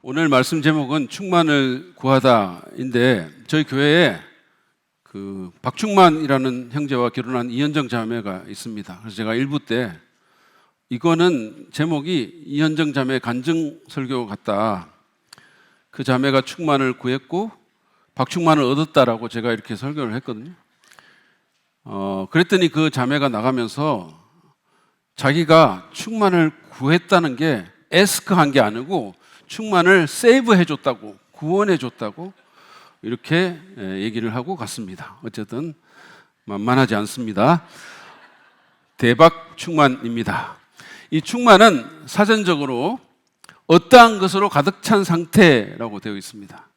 오늘 말씀 제목은 충만을 구하다인데 저희 교회에 박충만이라는 형제와 결혼한 이현정 자매가 있습니다. 그래서 제가 1부 때 이거는 제목이 이현정 자매 간증 설교 같다. 그 자매가 충만을 구했고 박충만을 얻었다라고 제가 이렇게 설교를 했거든요. 그랬더니 그 자매가 나가면서 자기가 충만을 구했다는 게 에스크한 게 아니고 충만을 세이브해줬다고, 구원해줬다고 이렇게 얘기를 하고 갔습니다. 어쨌든 만만하지 않습니다. 대박 충만입니다. 이 충만은 사전적으로 어떠한 것으로 가득 찬 상태라고 되어 있습니다.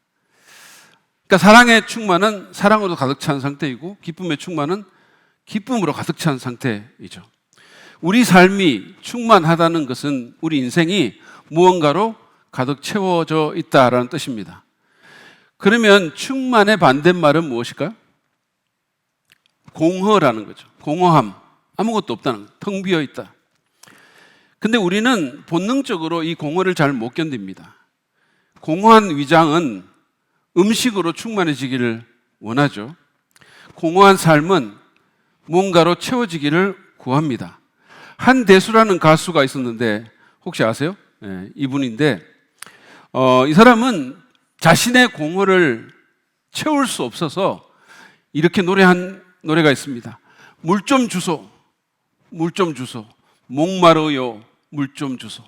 그러니까 사랑의 충만은 사랑으로 가득 찬 상태이고 기쁨의 충만은 기쁨으로 가득 찬 상태이죠. 우리 삶이 충만하다는 것은 우리 인생이 무언가로 가득 채워져 있다라는 뜻입니다. 그러면 충만의 반대말은 무엇일까요? 공허라는 거죠. 공허함, 아무것도 없다는 거, 텅 비어 있다. 근데 우리는 본능적으로 이 공허를 잘 못 견딥니다. 공허한 위장은 음식으로 충만해지기를 원하죠. 공허한 삶은 무언가로 채워지기를 구합니다. 한대수라는 가수가 있었는데 혹시 아세요? 네, 이분인데 이 사람은 자신의 공허를 채울 수 없어서 이렇게 노래한 노래가 있습니다. 물 좀 주소, 물 좀 주소, 목마르요, 물 좀 주소.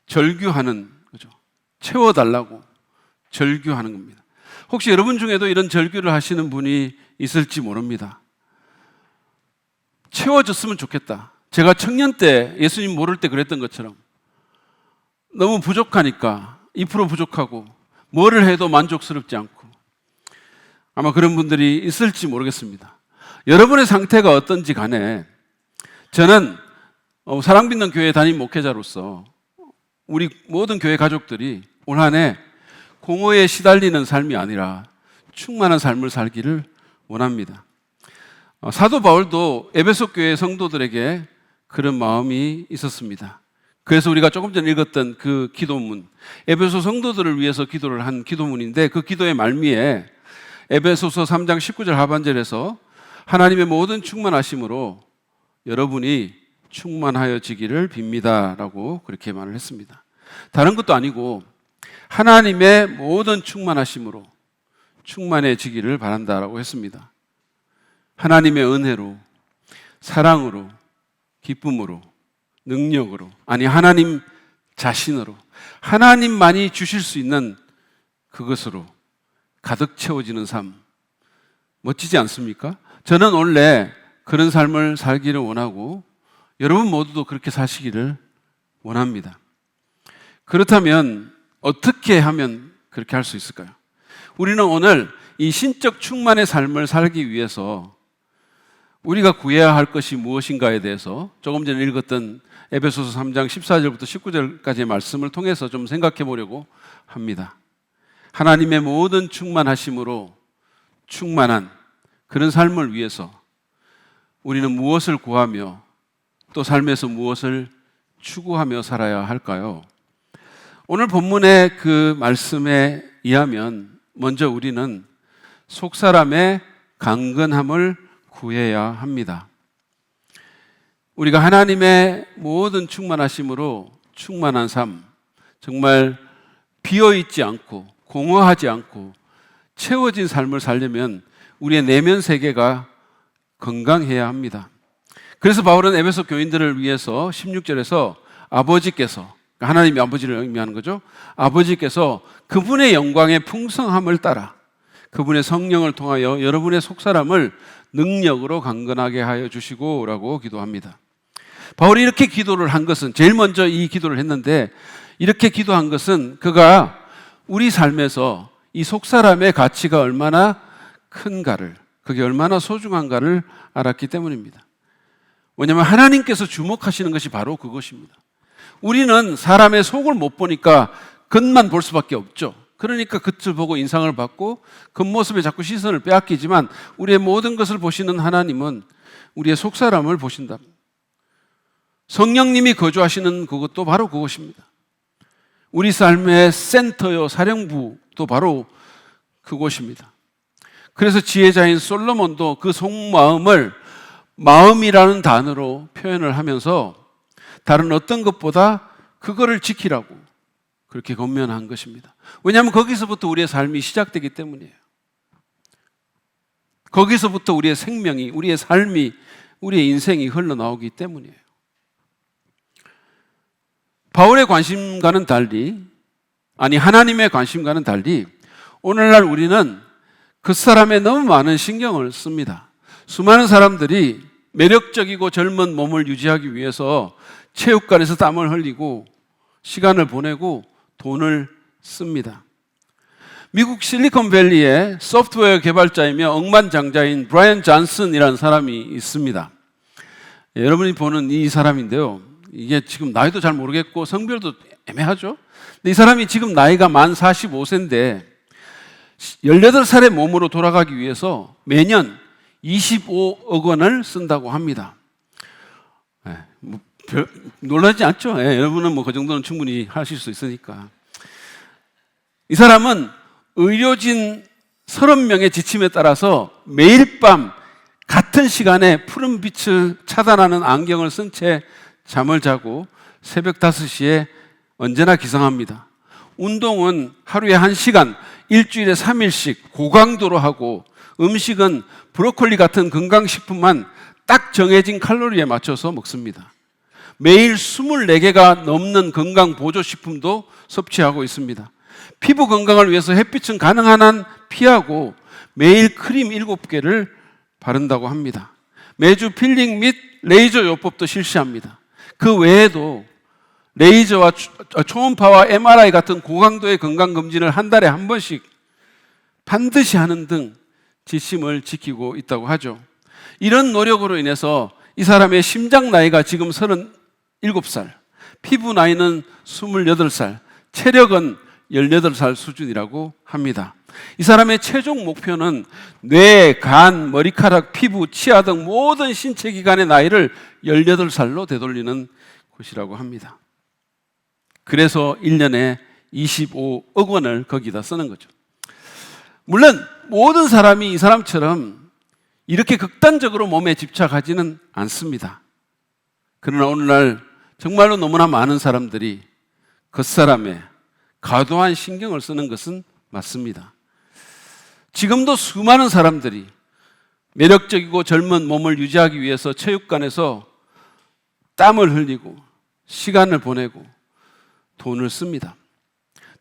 절규하는 거죠. 채워달라고 절규하는 겁니다. 혹시 여러분 중에도 이런 절규를 하시는 분이 있을지 모릅니다. 채워졌으면 좋겠다. 제가 청년 때 예수님 모를 때 그랬던 것처럼 너무 부족하니까 2% 부족하고 뭐를 해도 만족스럽지 않고 아마 그런 분들이 있을지 모르겠습니다. 여러분의 상태가 어떤지 간에 저는 사랑받는 교회 담임 목회자로서 우리 모든 교회 가족들이 올 한 해 공허에 시달리는 삶이 아니라 충만한 삶을 살기를 원합니다. 사도 바울도 에베소 교회 성도들에게 그런 마음이 있었습니다. 그래서 우리가 조금 전에 읽었던 그 기도문, 에베소 성도들을 위해서 기도를 한 기도문인데 그 기도의 말미에 에베소서 3장 19절 하반절에서 하나님의 모든 충만하심으로 여러분이 충만하여지기를 빕니다 라고 그렇게 말을 했습니다. 다른 것도 아니고 하나님의 모든 충만하심으로 충만해지기를 바란다라고 했습니다. 하나님의 은혜로, 사랑으로, 기쁨으로, 능력으로, 아니 하나님 자신으로, 하나님만이 주실 수 있는 그것으로 가득 채워지는 삶, 멋지지 않습니까? 저는 원래 그런 삶을 살기를 원하고 여러분 모두도 그렇게 사시기를 원합니다. 그렇다면 어떻게 하면 그렇게 할 수 있을까요? 우리는 오늘 이 신적 충만의 삶을 살기 위해서 우리가 구해야 할 것이 무엇인가에 대해서 조금 전에 읽었던 에베소서 3장 14절부터 19절까지의 말씀을 통해서 좀 생각해 보려고 합니다. 하나님의 모든 충만하심으로 충만한 그런 삶을 위해서 우리는 무엇을 구하며 또 삶에서 무엇을 추구하며 살아야 할까요? 오늘 본문의 그 말씀에 의하면 먼저 우리는 속사람의 강건함을 구해야 합니다. 우리가 하나님의 모든 충만하심으로 충만한 삶, 정말 비어있지 않고 공허하지 않고 채워진 삶을 살려면 우리의 내면 세계가 건강해야 합니다. 그래서 바울은 에베소 교인들을 위해서 16절에서 아버지께서, 하나님이 아버지를 의미하는 거죠. 아버지께서 그분의 영광의 풍성함을 따라 그분의 성령을 통하여 여러분의 속사람을 능력으로 강건하게 하여 주시고 라고 기도합니다. 바울이 이렇게 기도를 한 것은, 제일 먼저 이 기도를 했는데 이렇게 기도한 것은 그가 우리 삶에서 이 속사람의 가치가 얼마나 큰가를, 그게 얼마나 소중한가를 알았기 때문입니다. 왜냐하면 하나님께서 주목하시는 것이 바로 그것입니다. 우리는 사람의 속을 못 보니까 겉만 볼 수밖에 없죠. 그러니까 겉을 보고 인상을 받고 겉모습에 자꾸 시선을 빼앗기지만 우리의 모든 것을 보시는 하나님은 우리의 속사람을 보신다. 성령님이 거주하시는 그것도 바로 그것입니다. 우리 삶의 센터요, 사령부도 바로 그곳입니다. 그래서 지혜자인 솔로몬도 그 속마음을 마음이라는 단어로 표현을 하면서 다른 어떤 것보다 그거를 지키라고 그렇게 권면한 것입니다. 왜냐하면 거기서부터 우리의 삶이 시작되기 때문이에요. 거기서부터 우리의 생명이, 우리의 삶이, 우리의 인생이 흘러나오기 때문이에요. 바울의 관심과는 달리, 하나님의 관심과는 달리 오늘날 우리는 그 사람의 너무 많은 신경을 씁니다. 수많은 사람들이 매력적이고 젊은 몸을 유지하기 위해서 체육관에서 땀을 흘리고 시간을 보내고 돈을 씁니다. 미국 실리콘밸리의 소프트웨어 개발자이며 억만장자인 브라이언 존슨이라는 사람이 있습니다. 여러분이 보는 이 사람인데요, 이게 지금 나이도 잘 모르겠고 성별도 애매하죠. 근데 이 사람이 지금 나이가 만 45세인데 18살의 몸으로 돌아가기 위해서 매년 25억 원을 쓴다고 합니다. 놀라지 않죠? 여러분은 그 정도는 충분히 하실 수 있으니까. 이 사람은 의료진 30명의 지침에 따라서 매일 밤 같은 시간에 푸른 빛을 차단하는 안경을 쓴 채 잠을 자고 새벽 5시에 언제나 기상합니다. 운동은 하루에 1시간, 일주일에 3일씩 고강도로 하고 음식은 브로콜리 같은 건강식품만 딱 정해진 칼로리에 맞춰서 먹습니다. 매일 24개가 넘는 건강보조식품도 섭취하고 있습니다. 피부 건강을 위해서 햇빛은 가능한 한 피하고 매일 크림 7개를 바른다고 합니다. 매주 필링 및 레이저 요법도 실시합니다. 그 외에도 레이저와 초음파와 MRI 같은 고강도의 건강검진을 한 달에 한 번씩 반드시 하는 등 지침을 지키고 있다고 하죠. 이런 노력으로 인해서 이 사람의 심장 나이가 지금 37살, 피부 나이는 28살, 체력은 18살 수준이라고 합니다. 이 사람의 최종 목표는 뇌, 간, 머리카락, 피부, 치아 등 모든 신체 기관의 나이를 18살로 되돌리는 것이라고 합니다. 그래서 1년에 25억 원을 거기다 쓰는 거죠. 물론 모든 사람이 이 사람처럼 이렇게 극단적으로 몸에 집착하지는 않습니다. 그러나 오늘날 정말로 너무나 많은 사람들이 겉사람에 과도한 신경을 쓰는 것은 맞습니다. 지금도 수많은 사람들이 매력적이고 젊은 몸을 유지하기 위해서 체육관에서 땀을 흘리고 시간을 보내고 돈을 씁니다.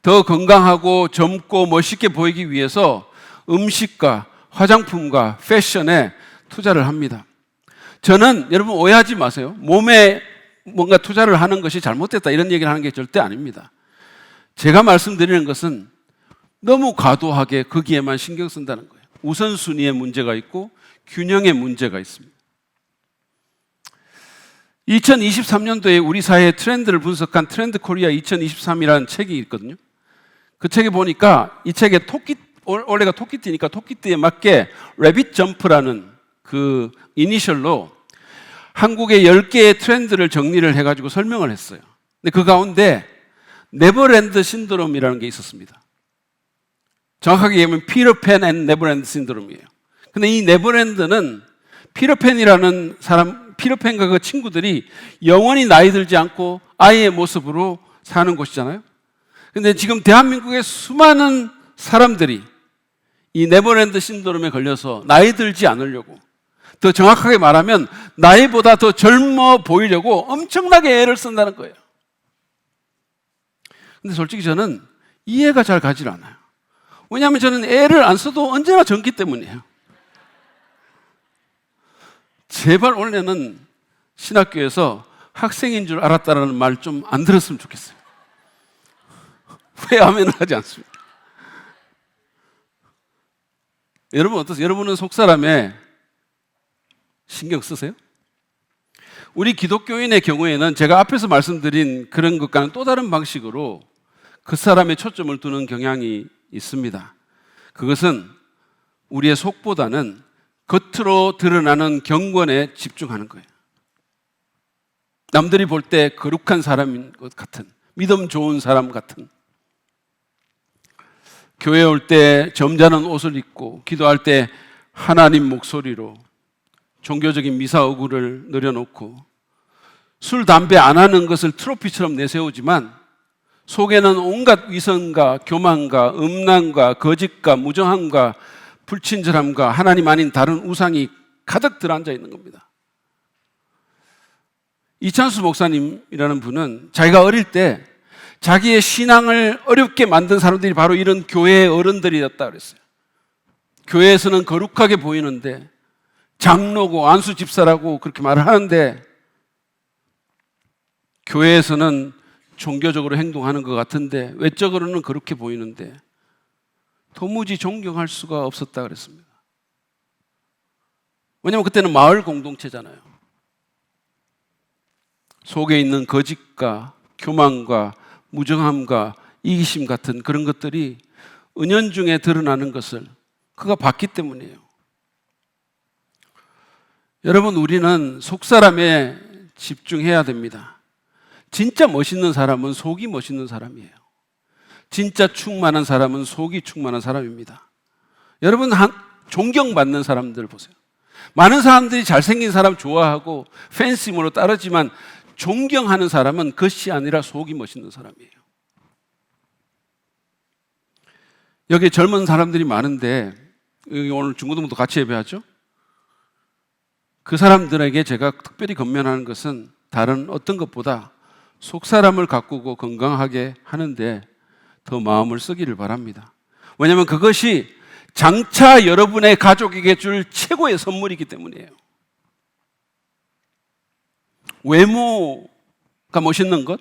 더 건강하고 젊고 멋있게 보이기 위해서 음식과 화장품과 패션에 투자를 합니다. 저는 여러분 오해하지 마세요. 몸에 뭔가 투자를 하는 것이 잘못됐다 이런 얘기를 하는 게 절대 아닙니다. 제가 말씀드리는 것은 너무 과도하게 거기에만 신경 쓴다는 거예요. 우선순위의 문제가 있고 균형의 문제가 있습니다. 2023년도에 우리 사회의 트렌드를 분석한 트렌드 코리아 2023이라는 책이 있거든요. 그 책에 보니까 이 책에 올해가 토끼띠니까 토끼띠에 맞게 래빗 점프라는 그 이니셜로 한국의 10개의 트렌드를 정리를 해가지고 설명을 했어요. 근데 그 가운데 네버랜드 신드롬이라는 게 있었습니다. 정확하게 얘기하면 피터팬 앤 네버랜드 신드롬이에요. 근데 이 네버랜드는 피터팬이라는 사람, 피터팬과 그 친구들이 영원히 나이 들지 않고 아이의 모습으로 사는 곳이잖아요. 근데 지금 대한민국의 수많은 사람들이 이 네버랜드 신드롬에 걸려서 나이 들지 않으려고, 더 정확하게 말하면 나이보다 더 젊어 보이려고 엄청나게 애를 쓴다는 거예요. 근데 솔직히 저는 이해가 잘 가질 않아요. 왜냐하면 저는 애를 안 써도 언제나 젊기 때문이에요. 제발 원래는 신학교에서 학생인 줄 알았다라는 말 좀 안 들었으면 좋겠어요. 왜 아멘을 하지 않습니까? 여러분 어떠세요? 여러분은 속사람에 신경 쓰세요? 우리 기독교인의 경우에는 제가 앞에서 말씀드린 그런 것과는 또 다른 방식으로 그 사람의 초점을 두는 경향이 있습니다. 그것은 우리의 속보다는 겉으로 드러나는 경건에 집중하는 거예요. 남들이 볼 때 거룩한 사람인 것 같은, 믿음 좋은 사람 같은, 교회 올 때 점잖은 옷을 입고 기도할 때 하나님 목소리로 종교적인 미사 어구를 늘여놓고 술, 담배 안 하는 것을 트로피처럼 내세우지만 속에는 온갖 위선과 교만과 음란과 거짓과 무정함과 불친절함과 하나님 아닌 다른 우상이 가득 들어앉아 있는 겁니다. 이찬수 목사님이라는 분은 자기가 어릴 때 자기의 신앙을 어렵게 만든 사람들이 바로 이런 교회의 어른들이었다 그랬어요. 교회에서는 거룩하게 보이는데 장로고 안수 집사라고 그렇게 말을 하는데 교회에서는 종교적으로 행동하는 것 같은데 외적으로는 그렇게 보이는데 도무지 존경할 수가 없었다 그랬습니다. 왜냐하면 그때는 마을 공동체잖아요. 속에 있는 거짓과 교만과 무정함과 이기심 같은 그런 것들이 은연중에 드러나는 것을 그가 봤기 때문이에요. 여러분, 우리는 속사람에 집중해야 됩니다. 진짜 멋있는 사람은 속이 멋있는 사람이에요. 진짜 충만한 사람은 속이 충만한 사람입니다. 여러분, 존경받는 사람들 보세요. 많은 사람들이 잘생긴 사람 좋아하고 팬심으로 따르지만 존경하는 사람은 겉이 아니라 속이 멋있는 사람이에요. 여기 젊은 사람들이 많은데 여기 오늘 중고등부도 같이 예배하죠? 그 사람들에게 제가 특별히 권면하는 것은 다른 어떤 것보다 속사람을 가꾸고 건강하게 하는데 더 마음을 쓰기를 바랍니다. 왜냐하면 그것이 장차 여러분의 가족에게 줄 최고의 선물이기 때문이에요. 외모가 멋있는 것,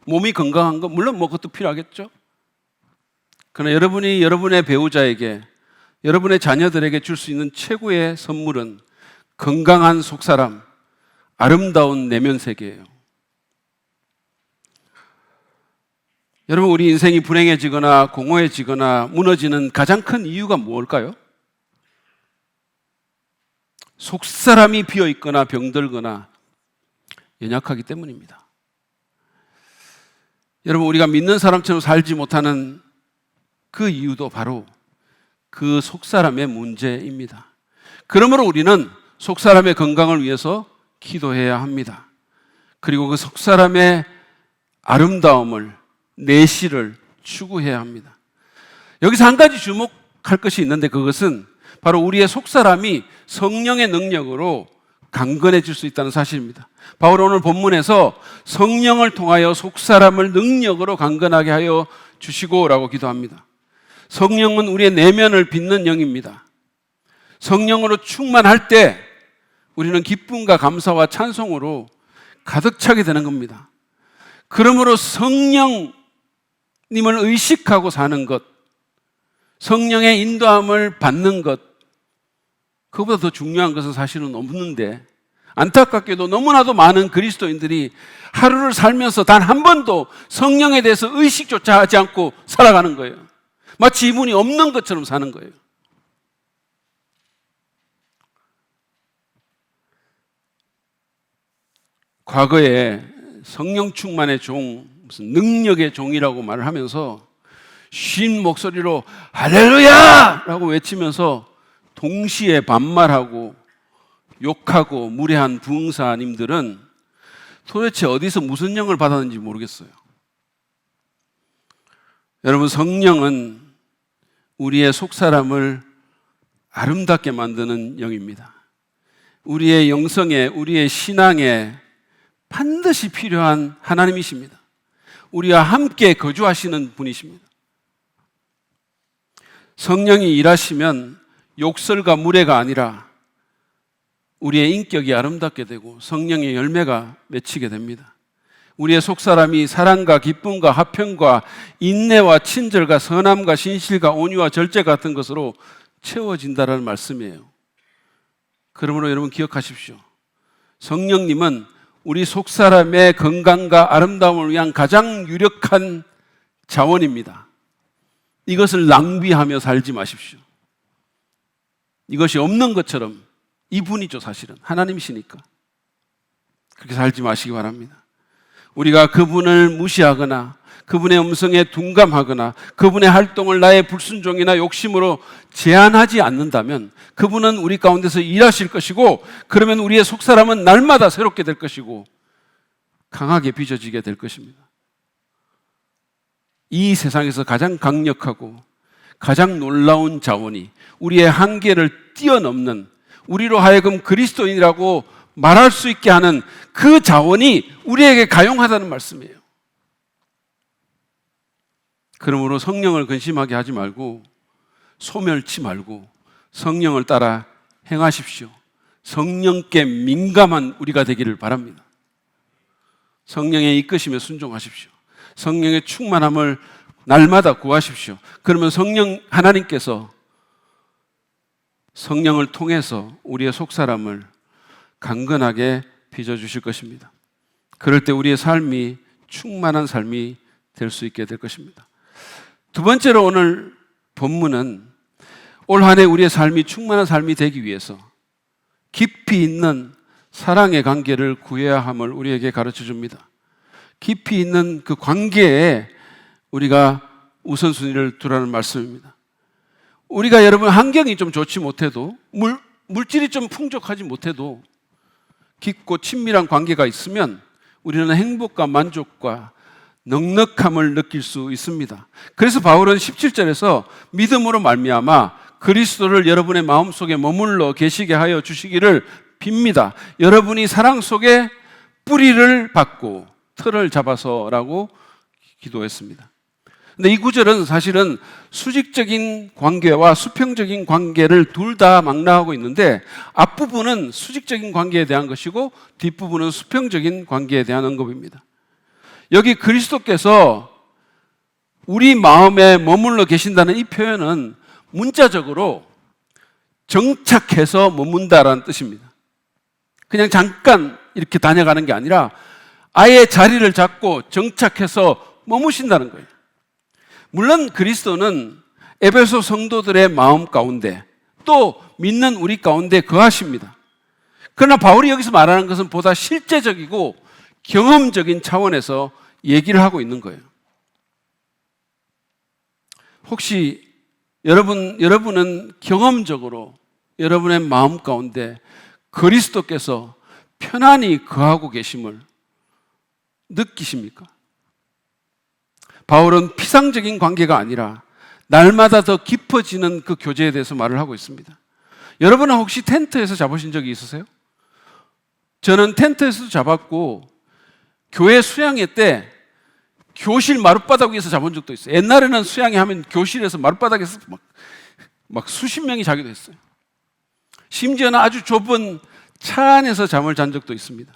몸이 건강한 것, 물론 뭐 그것도 필요하겠죠. 그러나 여러분이 여러분의 배우자에게, 여러분의 자녀들에게 줄 수 있는 최고의 선물은 건강한 속사람, 아름다운 내면 세계예요. 여러분, 우리 인생이 불행해지거나 공허해지거나 무너지는 가장 큰 이유가 뭘까요? 속사람이 비어있거나 병들거나 연약하기 때문입니다. 여러분, 우리가 믿는 사람처럼 살지 못하는 그 이유도 바로 그 속사람의 문제입니다. 그러므로 우리는 속사람의 건강을 위해서 기도해야 합니다. 그리고 그 속사람의 아름다움을, 내실을 추구해야 합니다. 여기서 한 가지 주목할 것이 있는데 그것은 바로 우리의 속사람이 성령의 능력으로 강건해질 수 있다는 사실입니다. 바울은 오늘 본문에서 성령을 통하여 속사람을 능력으로 강건하게 하여 주시고 라고 기도합니다. 성령은 우리의 내면을 빚는 영입니다. 성령으로 충만할 때 우리는 기쁨과 감사와 찬송으로 가득 차게 되는 겁니다. 그러므로 성령님을 의식하고 사는 것, 성령의 인도함을 받는 것, 그보다 더 중요한 것은 사실은 없는데 안타깝게도 너무나도 많은 그리스도인들이 하루를 살면서 단 한 번도 성령에 대해서 의식조차 하지 않고 살아가는 거예요. 마치 이분이 없는 것처럼 사는 거예요. 과거에 성령 충만의 종, 무슨 능력의 종이라고 말을 하면서 쉰 목소리로 할렐루야! 라고 외치면서 동시에 반말하고 욕하고 무례한 부흥사님들은 도대체 어디서 무슨 영을 받았는지 모르겠어요. 여러분, 성령은 우리의 속사람을 아름답게 만드는 영입니다. 우리의 영성에, 우리의 신앙에 반드시 필요한 하나님이십니다. 우리와 함께 거주하시는 분이십니다. 성령이 일하시면 욕설과 무례가 아니라 우리의 인격이 아름답게 되고 성령의 열매가 맺히게 됩니다. 우리의 속사람이 사랑과 기쁨과 화평과 인내와 친절과 선함과 신실과 온유와 절제 같은 것으로 채워진다는 말씀이에요. 그러므로 여러분 기억하십시오. 성령님은 우리 속사람의 건강과 아름다움을 위한 가장 유력한 자원입니다. 이것을 낭비하며 살지 마십시오. 이것이 없는 것처럼, 이분이죠 사실은 하나님이시니까 그렇게 살지 마시기 바랍니다. 우리가 그분을 무시하거나 그분의 음성에 둔감하거나 그분의 활동을 나의 불순종이나 욕심으로 제한하지 않는다면 그분은 우리 가운데서 일하실 것이고, 그러면 우리의 속사람은 날마다 새롭게 될 것이고 강하게 빚어지게 될 것입니다. 이 세상에서 가장 강력하고 가장 놀라운 자원이 우리의 한계를 뛰어넘는, 우리로 하여금 그리스도인이라고 말할 수 있게 하는 그 자원이 우리에게 가용하다는 말씀이에요. 그러므로 성령을 근심하게 하지 말고 소멸치 말고 성령을 따라 행하십시오. 성령께 민감한 우리가 되기를 바랍니다. 성령의 이끄심에 순종하십시오. 성령의 충만함을 날마다 구하십시오. 그러면 하나님께서 성령을 통해서 우리의 속사람을 강건하게 빚어주실 것입니다. 그럴 때 우리의 삶이 충만한 삶이 될 수 있게 될 것입니다. 두 번째로 오늘 본문은 올 한 해 우리의 삶이 충만한 삶이 되기 위해서 깊이 있는 사랑의 관계를 구해야 함을 우리에게 가르쳐 줍니다. 깊이 있는 그 관계에 우리가 우선순위를 두라는 말씀입니다. 우리가 여러분 환경이 좀 좋지 못해도, 물질이 좀 풍족하지 못해도 깊고 친밀한 관계가 있으면 우리는 행복과 만족과 넉넉함을 느낄 수 있습니다. 그래서 바울은 17절에서 믿음으로 말미암아 그리스도를 여러분의 마음속에 머물러 계시게 하여 주시기를 빕니다. 여러분이 사랑 속에 뿌리를 받고 틀을 잡아서라고 기도했습니다. 근데 이 구절은 사실은 수직적인 관계와 수평적인 관계를 둘 다 망라하고 있는데, 앞부분은 수직적인 관계에 대한 것이고 뒷부분은 수평적인 관계에 대한 언급입니다. 여기 그리스도께서 우리 마음에 머물러 계신다는 이 표현은 문자적으로 정착해서 머문다라는 뜻입니다. 그냥 잠깐 이렇게 다녀가는 게 아니라 아예 자리를 잡고 정착해서 머무신다는 거예요. 물론 그리스도는 에베소 성도들의 마음 가운데 또 믿는 우리 가운데 거하십니다. 그러나 바울이 여기서 말하는 것은 보다 실제적이고 경험적인 차원에서 얘기를 하고 있는 거예요. 혹시 여러분은 경험적으로 여러분의 마음 가운데 그리스도께서 편안히 거하고 계심을 느끼십니까? 바울은 피상적인 관계가 아니라 날마다 더 깊어지는 그 교제에 대해서 말을 하고 있습니다. 여러분은 혹시 텐트에서 잡으신 적이 있으세요? 저는 텐트에서도 잡았고 교회 수양회 때 교실 마룻바닥 위에서 잡은 적도 있어요. 옛날에는 수양회 하면 교실에서 마룻바닥에서 막 수십 명이 자기도 했어요. 심지어는 아주 좁은 차 안에서 잠을 잔 적도 있습니다.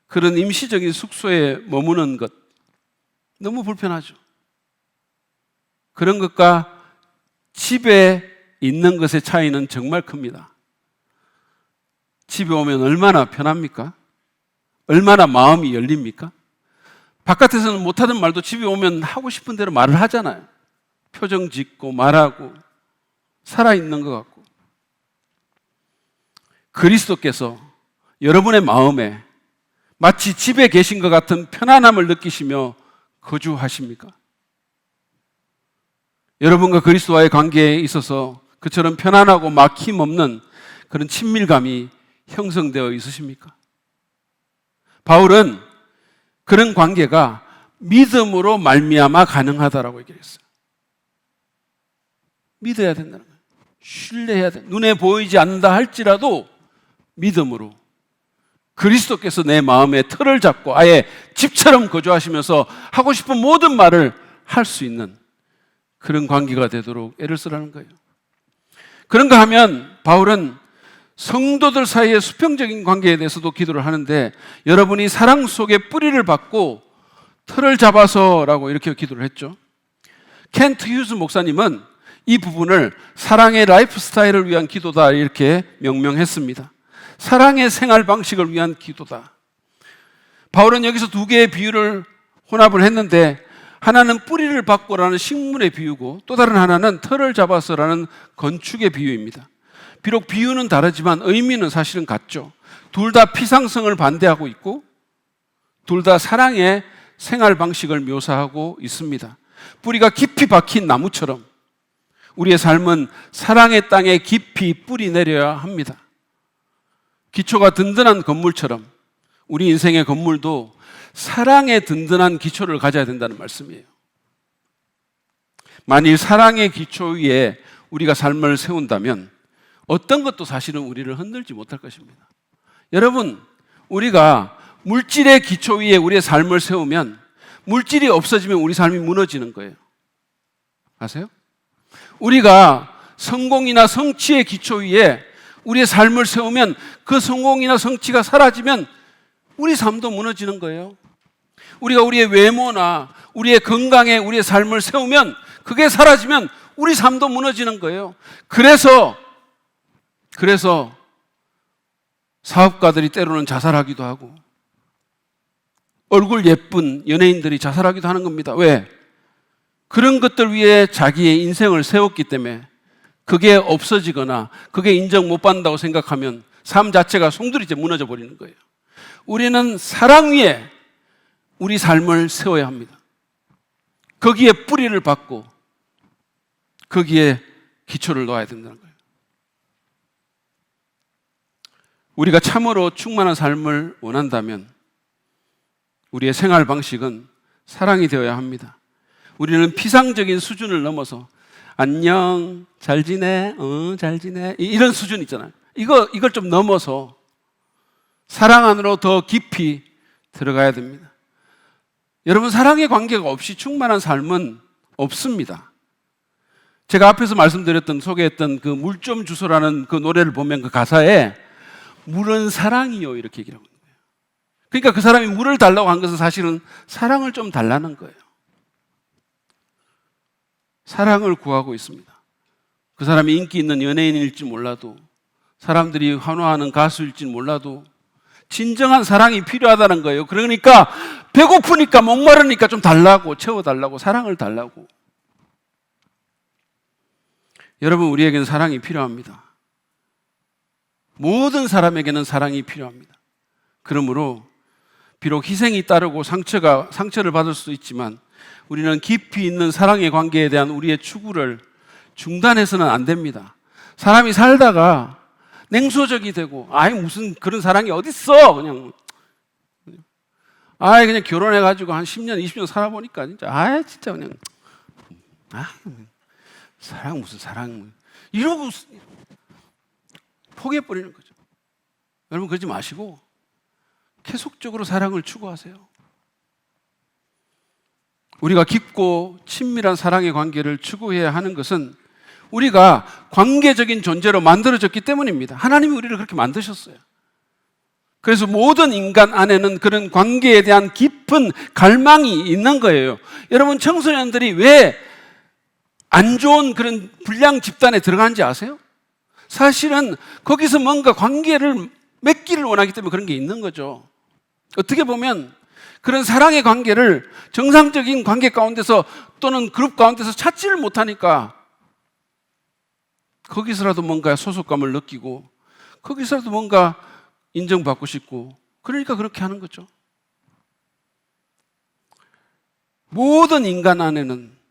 그런 임시적인 숙소에 머무는 것 너무 불편하죠. 그런 것과 집에 있는 것의 차이는 정말 큽니다. 집에 오면 얼마나 편합니까? 얼마나 마음이 열립니까? 바깥에서는 못하던 말도 집에 오면 하고 싶은 대로 말을 하잖아요. 표정 짓고 말하고 살아있는 것 같고. 그리스도께서 여러분의 마음에 마치 집에 계신 것 같은 편안함을 느끼시며 거주하십니까? 여러분과 그리스도와의 관계에 있어서 그처럼 편안하고 막힘없는 그런 친밀감이 형성되어 있으십니까? 바울은 그런 관계가 믿음으로 말미암아 가능하다라고 얘기했어요. 믿어야 된다는 거예요. 신뢰해야 돼. 눈에 보이지 않는다 할지라도 믿음으로 그리스도께서 내 마음에 틀을 잡고 아예 집처럼 거주하시면서 하고 싶은 모든 말을 할 수 있는 그런 관계가 되도록 애를 쓰라는 거예요. 그런가 하면 바울은 성도들 사이의 수평적인 관계에 대해서도 기도를 하는데, 여러분이 사랑 속에 뿌리를 받고 틀을 잡아서라고 이렇게 기도를 했죠. 켄트 휴즈 목사님은 이 부분을 사랑의 라이프 스타일을 위한 기도다 이렇게 명명했습니다. 사랑의 생활 방식을 위한 기도다. 바울은 여기서 두 개의 비유를 혼합을 했는데, 하나는 뿌리를 받고라는 식물의 비유고 또 다른 하나는 틀을 잡아서라는 건축의 비유입니다. 비록 비유는 다르지만 의미는 사실은 같죠. 둘 다 피상성을 반대하고 있고 둘 다 사랑의 생활 방식을 묘사하고 있습니다. 뿌리가 깊이 박힌 나무처럼 우리의 삶은 사랑의 땅에 깊이 뿌리 내려야 합니다. 기초가 든든한 건물처럼 우리 인생의 건물도 사랑의 든든한 기초를 가져야 된다는 말씀이에요. 만일 사랑의 기초 위에 우리가 삶을 세운다면 어떤 것도 사실은 우리를 흔들지 못할 것입니다. 여러분, 우리가 물질의 기초 위에 우리의 삶을 세우면 물질이 없어지면 우리 삶이 무너지는 거예요. 아세요? 우리가 성공이나 성취의 기초 위에 우리의 삶을 세우면 그 성공이나 성취가 사라지면 우리 삶도 무너지는 거예요. 우리가 우리의 외모나 우리의 건강에 우리의 삶을 세우면 그게 사라지면 우리 삶도 무너지는 거예요. 그래서 사업가들이 때로는 자살하기도 하고 얼굴 예쁜 연예인들이 자살하기도 하는 겁니다. 왜? 그런 것들 위해 자기의 인생을 세웠기 때문에 그게 없어지거나 그게 인정 못 받는다고 생각하면 삶 자체가 송두리째 무너져 버리는 거예요. 우리는 사랑 위에 우리 삶을 세워야 합니다. 거기에 뿌리를 받고 거기에 기초를 놓아야 된다는 거예요. 우리가 참으로 충만한 삶을 원한다면 우리의 생활 방식은 사랑이 되어야 합니다. 우리는 피상적인 수준을 넘어서 안녕, 잘 지내, 잘 지내 이런 수준 있잖아요. 이걸 좀 넘어서 사랑 안으로 더 깊이 들어가야 됩니다. 여러분, 사랑의 관계가 없이 충만한 삶은 없습니다. 제가 앞에서 말씀드렸던 소개했던 그 물 좀 주소라는 그 노래를 보면 그 가사에 물은 사랑이요 이렇게 얘기를 하고 있는 거예요. 그러니까 그 사람이 물을 달라고 한 것은 사실은 사랑을 좀 달라는 거예요. 사랑을 구하고 있습니다. 그 사람이 인기 있는 연예인일지 몰라도 사람들이 환호하는 가수일지 몰라도 진정한 사랑이 필요하다는 거예요. 그러니까 배고프니까 목마르니까 좀 달라고, 채워달라고, 사랑을 달라고. 여러분, 우리에게는 사랑이 필요합니다. 모든 사람에게는 사랑이 필요합니다. 그러므로 비록 희생이 따르고 상처를 받을 수도 있지만 우리는 깊이 있는 사랑의 관계에 대한 우리의 추구를 중단해서는 안 됩니다. 사람이 살다가 냉소적이 되고 무슨 그런 사랑이 어딨어 그냥 그냥 결혼해가지고 한 10년 20년 살아보니까 진짜 그냥 사랑 무슨 사랑 이러고 포기해버리는 거죠. 여러분, 그러지 마시고 계속적으로 사랑을 추구하세요. 우리가 깊고 친밀한 사랑의 관계를 추구해야 하는 것은 우리가 관계적인 존재로 만들어졌기 때문입니다. 하나님이 우리를 그렇게 만드셨어요. 그래서 모든 인간 안에는 그런 관계에 대한 깊은 갈망이 있는 거예요. 여러분, 청소년들이 왜 안 좋은 그런 불량 집단에 들어가는지 아세요? 사실은 거기서 뭔가 관계를 맺기를 원하기 때문에 그런 게 있는 거죠. 어떻게 보면 그런 사랑의 관계를 정상적인 관계 가운데서 또는 그룹 가운데서 찾지를 못하니까 거기서라도 뭔가 소속감을 느끼고 거기서라도 뭔가 인정받고 싶고 그러니까 그렇게 하는 거죠. 모든 인간 안에는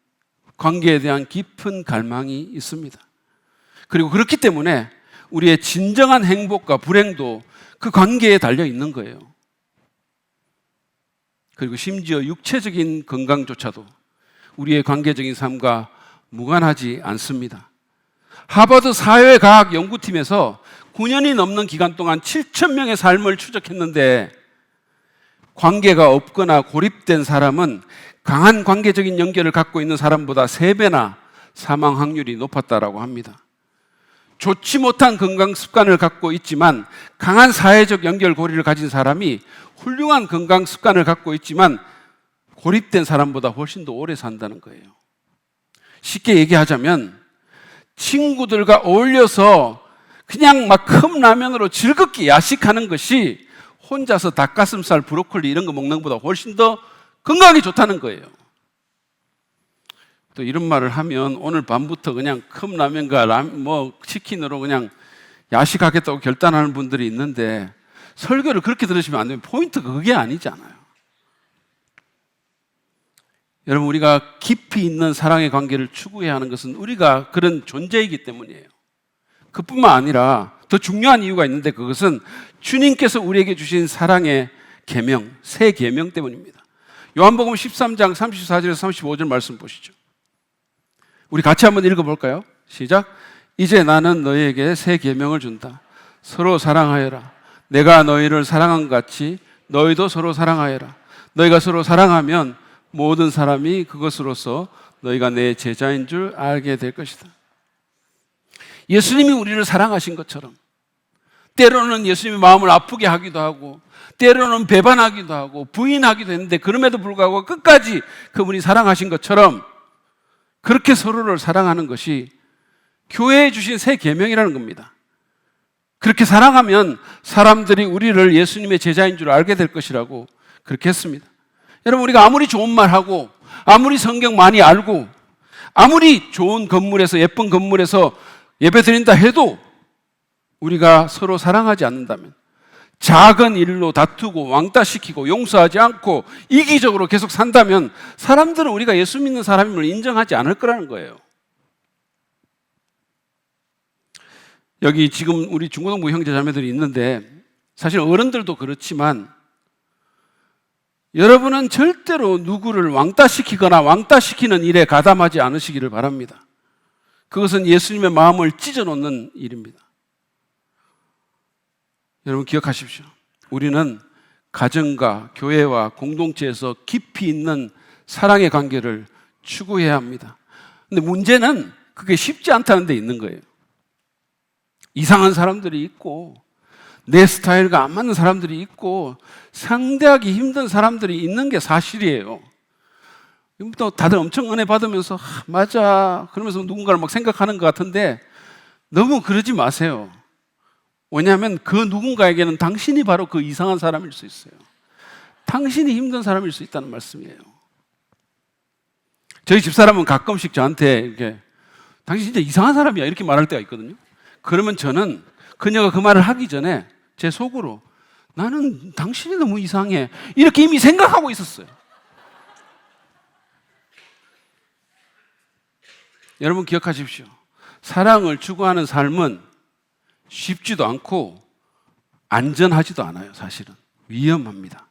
관계에 대한 깊은 갈망이 있습니다. 그리고 그렇기 때문에 우리의 진정한 행복과 불행도 그 관계에 달려 있는 거예요. 그리고 심지어 육체적인 건강조차도 우리의 관계적인 삶과 무관하지 않습니다. 하버드 사회과학 연구팀에서 9년이 넘는 기간 동안 7,000명의 삶을 추적했는데 관계가 없거나 고립된 사람은 강한 관계적인 연결을 갖고 있는 사람보다 3배나 사망 확률이 높았다고 합니다. 좋지 못한 건강 습관을 갖고 있지만 강한 사회적 연결고리를 가진 사람이 훌륭한 건강 습관을 갖고 있지만 고립된 사람보다 훨씬 더 오래 산다는 거예요. 쉽게 얘기하자면 친구들과 어울려서 그냥 막 컵라면으로 즐겁게 야식하는 것이 혼자서 닭가슴살, 브로콜리 이런 거 먹는 것보다 훨씬 더 건강에 좋다는 거예요. 또 이런 말을 하면 오늘 밤부터 그냥 컵라면과 치킨으로 그냥 야식하겠다고 결단하는 분들이 있는데 설교를 그렇게 들으시면 안 돼요. 포인트가 그게 아니잖아요. 여러분, 우리가 깊이 있는 사랑의 관계를 추구해야 하는 것은 우리가 그런 존재이기 때문이에요. 그뿐만 아니라 더 중요한 이유가 있는데, 그것은 주님께서 우리에게 주신 사랑의 계명, 새 계명 때문입니다. 요한복음 13장 34절에서 35절 말씀 보시죠. 우리 같이 한번 읽어볼까요? 시작. 이제 나는 너희에게 새 계명을 준다. 서로 사랑하여라. 내가 너희를 사랑한 것 같이 너희도 서로 사랑하여라. 너희가 서로 사랑하면 모든 사람이 그것으로서 너희가 내 제자인 줄 알게 될 것이다. 예수님이 우리를 사랑하신 것처럼, 때로는 예수님의 마음을 아프게 하기도 하고, 때로는 배반하기도 하고 부인하기도 했는데, 그럼에도 불구하고 끝까지 그분이 사랑하신 것처럼 그렇게 서로를 사랑하는 것이 교회에 주신 새 계명이라는 겁니다. 그렇게 사랑하면 사람들이 우리를 예수님의 제자인 줄 알게 될 것이라고 그렇게 했습니다. 여러분, 우리가 아무리 좋은 말하고 아무리 성경 많이 알고 아무리 좋은 건물에서, 예쁜 건물에서 예배 드린다 해도 우리가 서로 사랑하지 않는다면, 작은 일로 다투고 왕따시키고 용서하지 않고 이기적으로 계속 산다면 사람들은 우리가 예수 믿는 사람임을 인정하지 않을 거라는 거예요. 여기 지금 우리 중고등부 형제 자매들이 있는데, 사실 어른들도 그렇지만 여러분은 절대로 누구를 왕따시키거나 왕따시키는 일에 가담하지 않으시기를 바랍니다. 그것은 예수님의 마음을 찢어놓는 일입니다. 여러분, 기억하십시오. 우리는 가정과 교회와 공동체에서 깊이 있는 사랑의 관계를 추구해야 합니다. 근데 문제는 그게 쉽지 않다는 데 있는 거예요. 이상한 사람들이 있고 내 스타일과 안 맞는 사람들이 있고 상대하기 힘든 사람들이 있는 게 사실이에요. 또 다들 엄청 은혜 받으면서 맞아 그러면서 누군가를 막 생각하는 것 같은데, 너무 그러지 마세요. 왜냐하면 그 누군가에게는 당신이 바로 그 이상한 사람일 수 있어요. 당신이 힘든 사람일 수 있다는 말씀이에요. 저희 집사람은 가끔씩 저한테 이렇게 당신 진짜 이상한 사람이야 이렇게 말할 때가 있거든요. 그러면 저는 그녀가 그 말을 하기 전에 제 속으로 나는 당신이 너무 이상해 이렇게 이미 생각하고 있었어요. 여러분, 기억하십시오. 사랑을 추구하는 삶은 쉽지도 않고 안전하지도 않아요. 사실은 위험합니다.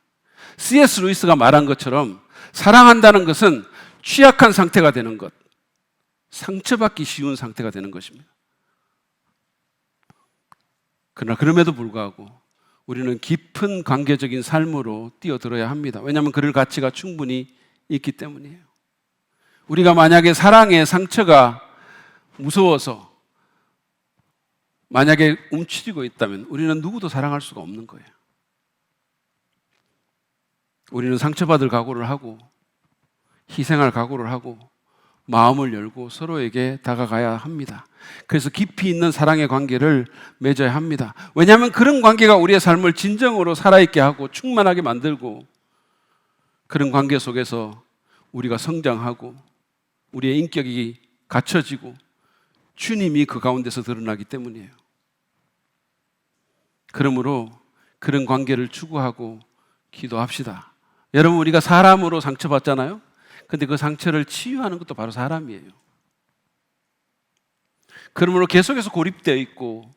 C.S. 루이스가 말한 것처럼 사랑한다는 것은 취약한 상태가 되는 것, 상처받기 쉬운 상태가 되는 것입니다. 그러나 그럼에도 불구하고 우리는 깊은 관계적인 삶으로 뛰어들어야 합니다. 왜냐하면 그럴 가치가 충분히 있기 때문이에요. 우리가 만약에 사랑의 상처가 무서워서 만약에 움츠리고 있다면 우리는 누구도 사랑할 수가 없는 거예요. 우리는 상처받을 각오를 하고 희생할 각오를 하고 마음을 열고 서로에게 다가가야 합니다. 그래서 깊이 있는 사랑의 관계를 맺어야 합니다. 왜냐하면 그런 관계가 우리의 삶을 진정으로 살아있게 하고 충만하게 만들고, 그런 관계 속에서 우리가 성장하고 우리의 인격이 갖춰지고 주님이 그 가운데서 드러나기 때문이에요. 그러므로 그런 관계를 추구하고 기도합시다. 여러분, 우리가 사람으로 상처받잖아요. 근데 그 상처를 치유하는 것도 바로 사람이에요. 그러므로 계속해서 고립되어 있고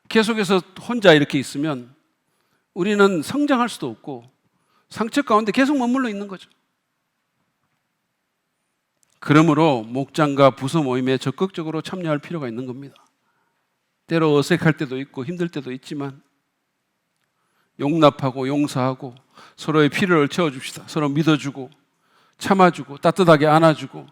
계속해서 혼자 이렇게 있으면 우리는 성장할 수도 없고 상처 가운데 계속 머물러 있는 거죠. 그러므로 목장과 부서 모임에 적극적으로 참여할 필요가 있는 겁니다. 때로 어색할 때도 있고 힘들 때도 있지만 용납하고 용서하고 서로의 필요를 채워줍시다. 서로 믿어주고 참아주고 따뜻하게 안아주고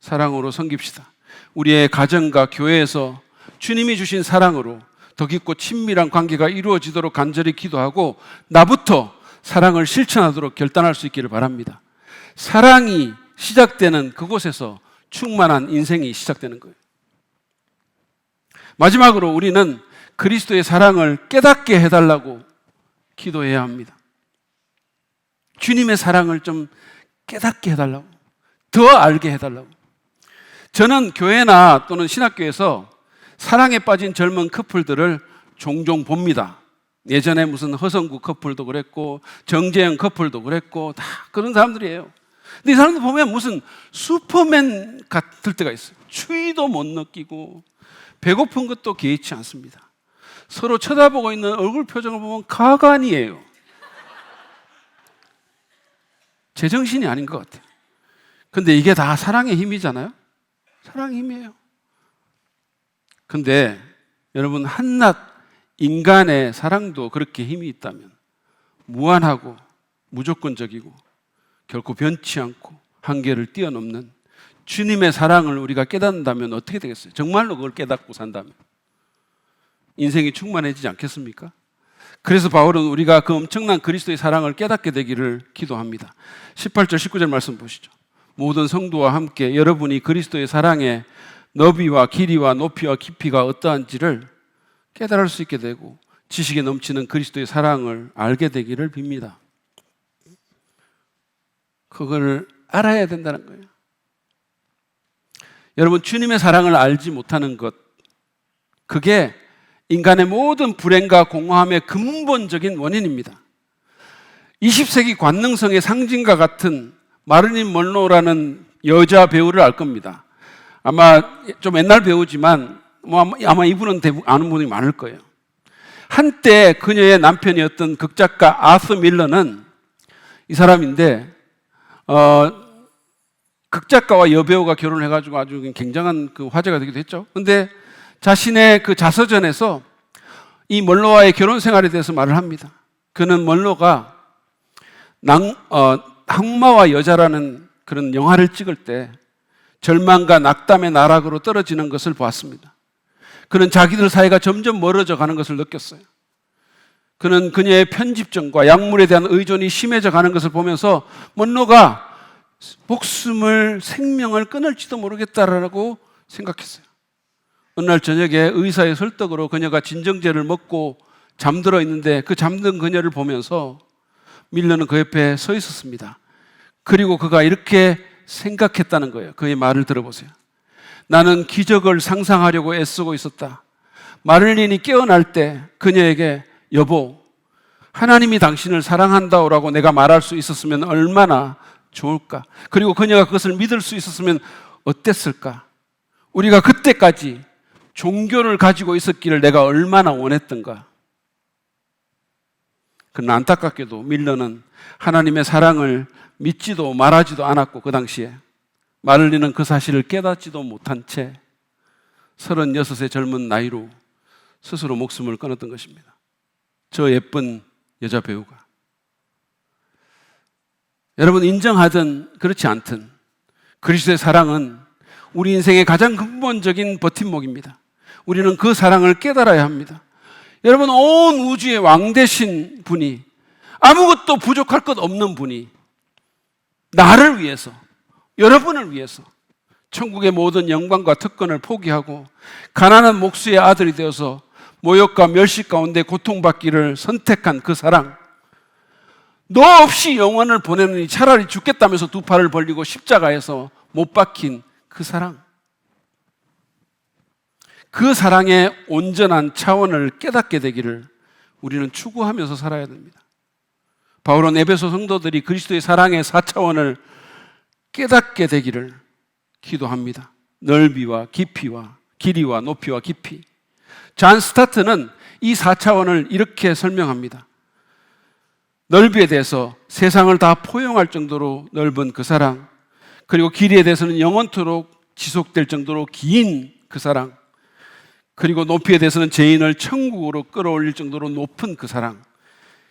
사랑으로 섬깁시다. 우리의 가정과 교회에서 주님이 주신 사랑으로 더 깊고 친밀한 관계가 이루어지도록 간절히 기도하고 나부터 사랑을 실천하도록 결단할 수 있기를 바랍니다. 사랑이 시작되는 그곳에서 충만한 인생이 시작되는 거예요. 마지막으로 우리는 그리스도의 사랑을 깨닫게 해달라고 기도해야 합니다. 주님의 사랑을 좀 깨닫게 해달라고, 더 알게 해달라고. 저는 교회나 또는 신학교에서 사랑에 빠진 젊은 커플들을 종종 봅니다. 예전에 무슨 허성구 커플도 그랬고 정재영 커플도 그랬고 다 그런 사람들이에요. 근데 이 사람들 보면 무슨 슈퍼맨 같을 때가 있어요. 추위도 못 느끼고 배고픈 것도 개의치 않습니다. 서로 쳐다보고 있는 얼굴 표정을 보면 가관이에요. 제정신이 아닌 것 같아요. 근데 이게 다 사랑의 힘이잖아요. 사랑의 힘이에요. 근데 여러분, 한낱 인간의 사랑도 그렇게 힘이 있다면 무한하고 무조건적이고 결코 변치 않고 한계를 뛰어넘는 주님의 사랑을 우리가 깨닫는다면 어떻게 되겠어요? 정말로 그걸 깨닫고 산다면 인생이 충만해지지 않겠습니까? 그래서 바울은 우리가 그 엄청난 그리스도의 사랑을 깨닫게 되기를 기도합니다. 18절 19절 말씀 보시죠. 모든 성도와 함께 여러분이 그리스도의 사랑의 너비와 길이와 높이와 깊이가 어떠한지를 깨달을 수 있게 되고 지식에 넘치는 그리스도의 사랑을 알게 되기를 빕니다. 그걸 알아야 된다는 거예요. 여러분, 주님의 사랑을 알지 못하는 것, 그게 인간의 모든 불행과 공허함의 근본적인 원인입니다. 20세기 관능성의 상징과 같은 마릴린 먼로라는 여자 배우를 알 겁니다. 아마 좀 옛날 배우지만 아마 이분은 아는 분이 많을 거예요. 한때 그녀의 남편이었던 극작가 아서 밀러는 이 사람인데 극작가와 여배우가 결혼을 해가지고 아주 굉장한 그 화제가 되기도 했죠. 근데 자신의 그 자서전에서 이 먼로와의 결혼 생활에 대해서 말을 합니다. 그는 먼로가 악마와 여자라는 그런 영화를 찍을 때 절망과 낙담의 나락으로 떨어지는 것을 보았습니다. 그는 자기들 사이가 점점 멀어져 가는 것을 느꼈어요. 그는 그녀의 편집증과 약물에 대한 의존이 심해져 가는 것을 보면서 먼로가 목숨을, 생명을 끊을지도 모르겠다라고 생각했어요. 어느 날 저녁에 의사의 설득으로 그녀가 진정제를 먹고 잠들어 있는데 그 잠든 그녀를 보면서 밀러는 그 옆에 서 있었습니다. 그리고 그가 이렇게 생각했다는 거예요. 그의 말을 들어보세요. 나는 기적을 상상하려고 애쓰고 있었다. 마를린이 깨어날 때 그녀에게 여보, 하나님이 당신을 사랑한다라고 내가 말할 수 있었으면 얼마나 좋을까? 그리고 그녀가 그것을 믿을 수 있었으면 어땠을까? 우리가 그때까지 종교를 가지고 있었기를 내가 얼마나 원했던가. 그러나 안타깝게도 밀러는 하나님의 사랑을 믿지도 말하지도 않았고 그 당시에 마를린은 그 사실을 깨닫지도 못한 채 36의 젊은 나이로 스스로 목숨을 끊었던 것입니다. 저 예쁜 여자 배우가. 여러분, 인정하든 그렇지 않든 그리스도의 사랑은 우리 인생의 가장 근본적인 버팀목입니다. 우리는 그 사랑을 깨달아야 합니다. 여러분, 온 우주의 왕 되신 분이, 아무것도 부족할 것 없는 분이 나를 위해서, 여러분을 위해서 천국의 모든 영광과 특권을 포기하고 가난한 목수의 아들이 되어서 모욕과 멸시 가운데 고통받기를 선택한 그 사랑, 너 없이 영원을 보내느니 차라리 죽겠다면서 두 팔을 벌리고 십자가에서 못 박힌 그 사랑, 그 사랑의 온전한 차원을 깨닫게 되기를 우리는 추구하면서 살아야 됩니다. 바울은 에베소 성도들이 그리스도의 사랑의 4차원을 깨닫게 되기를 기도합니다. 넓이와 깊이와 길이와 높이와 깊이. 존 스타트는 이 4차원을 이렇게 설명합니다. 넓이에 대해서 세상을 다 포용할 정도로 넓은 그 사랑, 그리고 길이에 대해서는 영원토록 지속될 정도로 긴 그 사랑, 그리고 높이에 대해서는 죄인을 천국으로 끌어올릴 정도로 높은 그 사랑,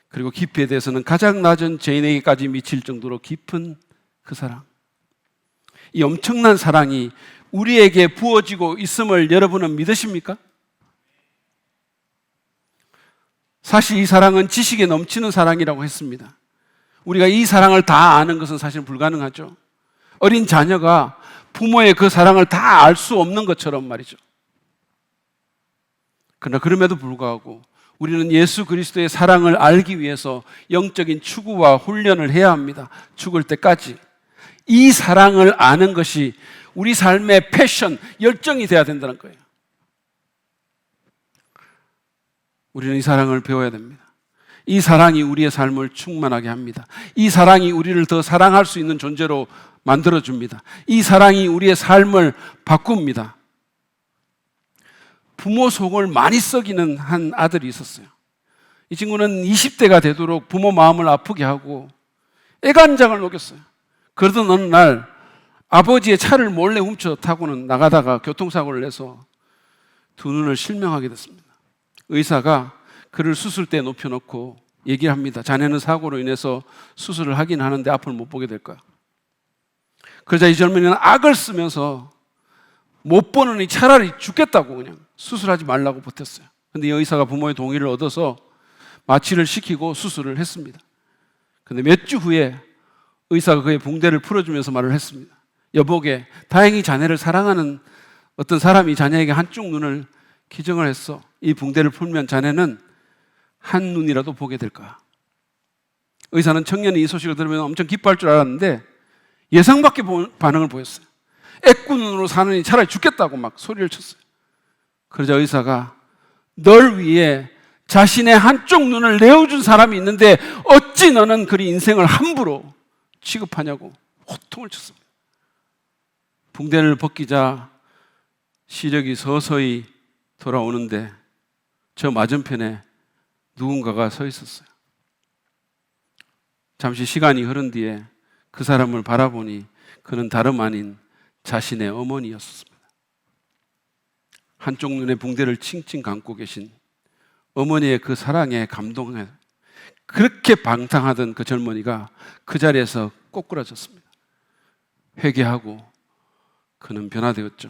그리고 깊이에 대해서는 가장 낮은 죄인에게까지 미칠 정도로 깊은 그 사랑. 이 엄청난 사랑이 우리에게 부어지고 있음을 여러분은 믿으십니까? 사실 이 사랑은 지식에 넘치는 사랑이라고 했습니다. 우리가 이 사랑을 다 아는 것은 사실 불가능하죠. 어린 자녀가 부모의 그 사랑을 다 알 수 없는 것처럼 말이죠. 그러나 그럼에도 불구하고 우리는 예수 그리스도의 사랑을 알기 위해서 영적인 추구와 훈련을 해야 합니다. 죽을 때까지. 이 사랑을 아는 것이 우리 삶의 패션, 열정이 돼야 된다는 거예요. 우리는 이 사랑을 배워야 됩니다. 이 사랑이 우리의 삶을 충만하게 합니다. 이 사랑이 우리를 더 사랑할 수 있는 존재로 만들어줍니다. 이 사랑이 우리의 삶을 바꿉니다. 부모 속을 많이 썩이는 한 아들이 있었어요. 이 친구는 20대가 되도록 부모 마음을 아프게 하고 애간장을 녹였어요. 그러던 어느 날 아버지의 차를 몰래 훔쳐 타고는 나가다가 교통사고를 내서 두 눈을 실명하게 됐습니다. 의사가 그를 수술대에 높여놓고 얘기를 합니다. 자네는 사고로 인해서 수술을 하긴 하는데 앞을 못 보게 될 거야. 그러자 이 젊은이는 악을 쓰면서 못 보느니 차라리 죽겠다고 그냥 수술하지 말라고 버텼어요. 근데 이 의사가 부모의 동의를 얻어서 마취를 시키고 수술을 했습니다. 근데 몇 주 후에 의사가 그의 붕대를 풀어주면서 말을 했습니다. 여보게, 다행히 자네를 사랑하는 어떤 사람이 자네에게 한쪽 눈을 기증을 했어. 이 붕대를 풀면 자네는 한 눈이라도 보게 될 거야. 의사는 청년이 이 소식을 들으면 엄청 기뻐할 줄 알았는데 예상 밖의 반응을 보였어요. 애꾸눈으로 사느니 차라리 죽겠다고 막 소리를 쳤어요. 그러자 의사가 널 위해 자신의 한쪽 눈을 내어준 사람이 있는데 어찌 너는 그리 인생을 함부로 취급하냐고 호통을 쳤습니다. 붕대를 벗기자 시력이 서서히 돌아오는데 저 맞은편에 누군가가 서 있었어요. 잠시 시간이 흐른 뒤에 그 사람을 바라보니 그는 다름 아닌 자신의 어머니였습니다. 한쪽 눈에 붕대를 칭칭 감고 계신 어머니의 그 사랑에 감동해 그렇게 방탕하던 그 젊은이가 그 자리에서 꼬꾸라졌습니다. 회개하고 그는 변화되었죠.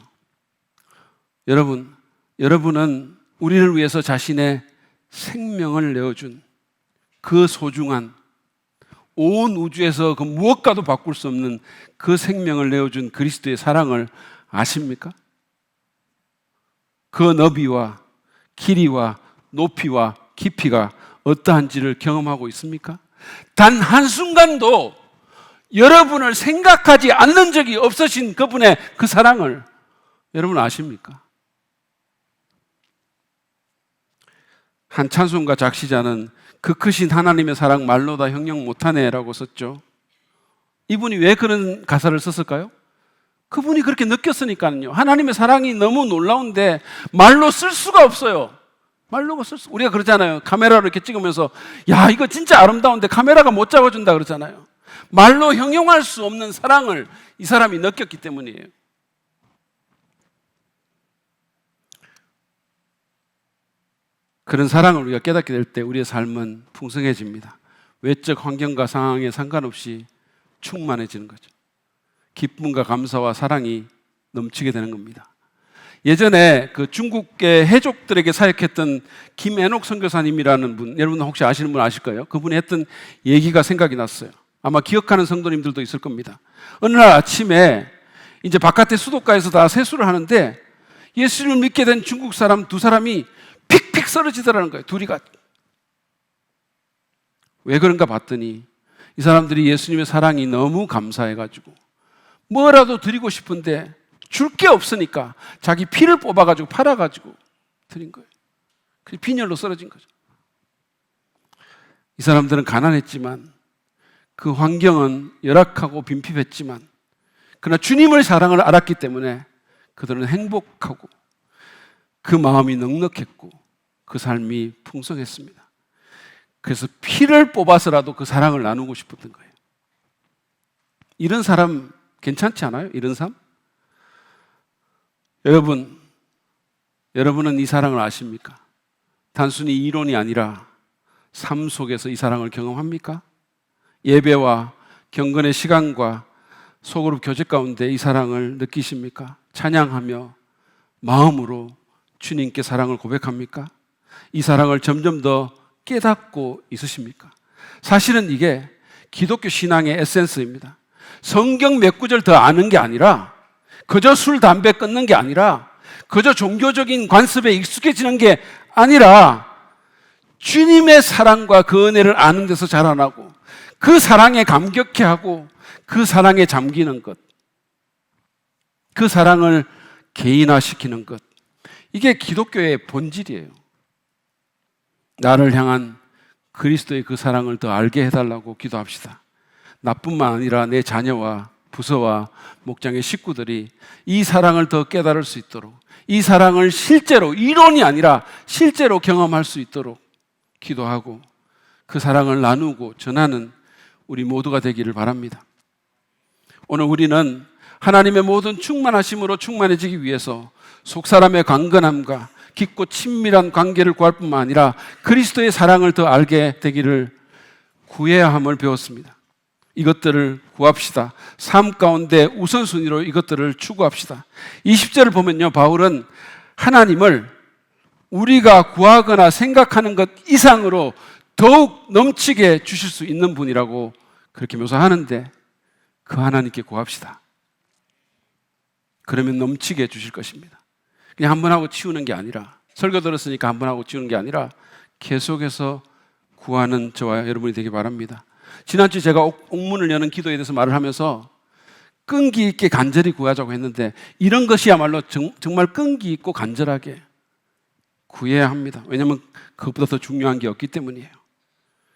여러분은 우리를 위해서 자신의 생명을 내어준 그 소중한 온 우주에서 그 무엇과도 바꿀 수 없는 그 생명을 내어준 그리스도의 사랑을 아십니까? 그 너비와 길이와 높이와 깊이가 어떠한지를 경험하고 있습니까? 단 한순간도 여러분을 생각하지 않는 적이 없으신 그분의 그 사랑을 여러분 아십니까? 한 찬송가 작시자는 그 크신 하나님의 사랑 말로 다 형용 못하네라고 썼죠. 이분이 왜 그런 가사를 썼을까요? 그분이 그렇게 느꼈으니까요. 하나님의 사랑이 너무 놀라운데 말로 쓸 수가 없어요. 말로가 쓸 수. 우리가 그러잖아요. 카메라로 이렇게 찍으면서 야 이거 진짜 아름다운데 카메라가 못 잡아준다 그러잖아요. 말로 형용할 수 없는 사랑을 이 사람이 느꼈기 때문이에요. 그런 사랑을 우리가 깨닫게 될 때 우리의 삶은 풍성해집니다. 외적 환경과 상황에 상관없이 충만해지는 거죠. 기쁨과 감사와 사랑이 넘치게 되는 겁니다. 예전에 그 중국의 해족들에게 사역했던 김앤옥 선교사님이라는 분, 여러분 혹시 아시는 분 아실 거예요? 그분이 했던 얘기가 생각이 났어요. 아마 기억하는 성도님들도 있을 겁니다. 어느 날 아침에 이제 바깥에 수도가에서 다 세수를 하는데 예수를 믿게 된 중국 사람 두 사람이 픽픽 쓰러지더라는 거예요. 둘이가. 왜 그런가 봤더니 이 사람들이 예수님의 사랑이 너무 감사해가지고 뭐라도 드리고 싶은데 줄 게 없으니까 자기 피를 뽑아가지고 팔아가지고 드린 거예요. 그래서 빈혈로 쓰러진 거죠. 이 사람들은 가난했지만 그 환경은 열악하고 빈핍했지만 그러나 주님의 사랑을 알았기 때문에 그들은 행복하고 그 마음이 넉넉했고 그 삶이 풍성했습니다. 그래서 피를 뽑아서라도 그 사랑을 나누고 싶었던 거예요. 이런 사람 괜찮지 않아요? 이런 삶? 여러분은 이 사랑을 아십니까? 단순히 이론이 아니라 삶 속에서 이 사랑을 경험합니까? 예배와 경건의 시간과 소그룹 교제 가운데 이 사랑을 느끼십니까? 찬양하며 마음으로 주님께 사랑을 고백합니까? 이 사랑을 점점 더 깨닫고 있으십니까? 사실은 이게 기독교 신앙의 에센스입니다. 성경 몇 구절 더 아는 게 아니라 그저 술, 담배 끊는 게 아니라 그저 종교적인 관습에 익숙해지는 게 아니라 주님의 사랑과 그 은혜를 아는 데서 자라나고 그 사랑에 감격해하고 그 사랑에 잠기는 것, 그 사랑을 개인화시키는 것, 이게 기독교의 본질이에요. 나를 향한 그리스도의 그 사랑을 더 알게 해달라고 기도합시다. 나뿐만 아니라 내 자녀와 부서와 목장의 식구들이 이 사랑을 더 깨달을 수 있도록, 이 사랑을 실제로, 이론이 아니라 실제로 경험할 수 있도록 기도하고 그 사랑을 나누고 전하는 우리 모두가 되기를 바랍니다. 오늘 우리는 하나님의 모든 충만하심으로 충만해지기 위해서 속사람의 강건함과 깊고 친밀한 관계를 구할 뿐만 아니라 그리스도의 사랑을 더 알게 되기를 구해야 함을 배웠습니다. 이것들을 구합시다. 삶 가운데 우선순위로 이것들을 추구합시다. 20절을 보면요, 바울은 하나님을 우리가 구하거나 생각하는 것 이상으로 더욱 넘치게 주실 수 있는 분이라고 그렇게 묘사하는데, 그 하나님께 구합시다. 그러면 넘치게 주실 것입니다. 그냥 한 번 하고 치우는 게 아니라, 설교 들었으니까 한 번 하고 치우는 게 아니라 계속해서 구하는 저와 여러분이 되기 바랍니다. 지난주에 제가 옥문을 여는 기도에 대해서 말을 하면서 끈기 있게 간절히 구하자고 했는데, 이런 것이야말로 정말 끈기 있고 간절하게 구해야 합니다. 왜냐하면 그것보다 더 중요한 게 없기 때문이에요.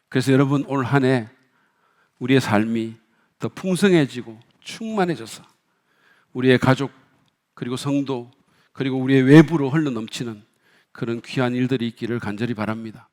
그래서 여러분, 올 한 해 우리의 삶이 더 풍성해지고 충만해져서 우리의 가족, 그리고 성도, 그리고 우리의 외부로 흘러넘치는 그런 귀한 일들이 있기를 간절히 바랍니다.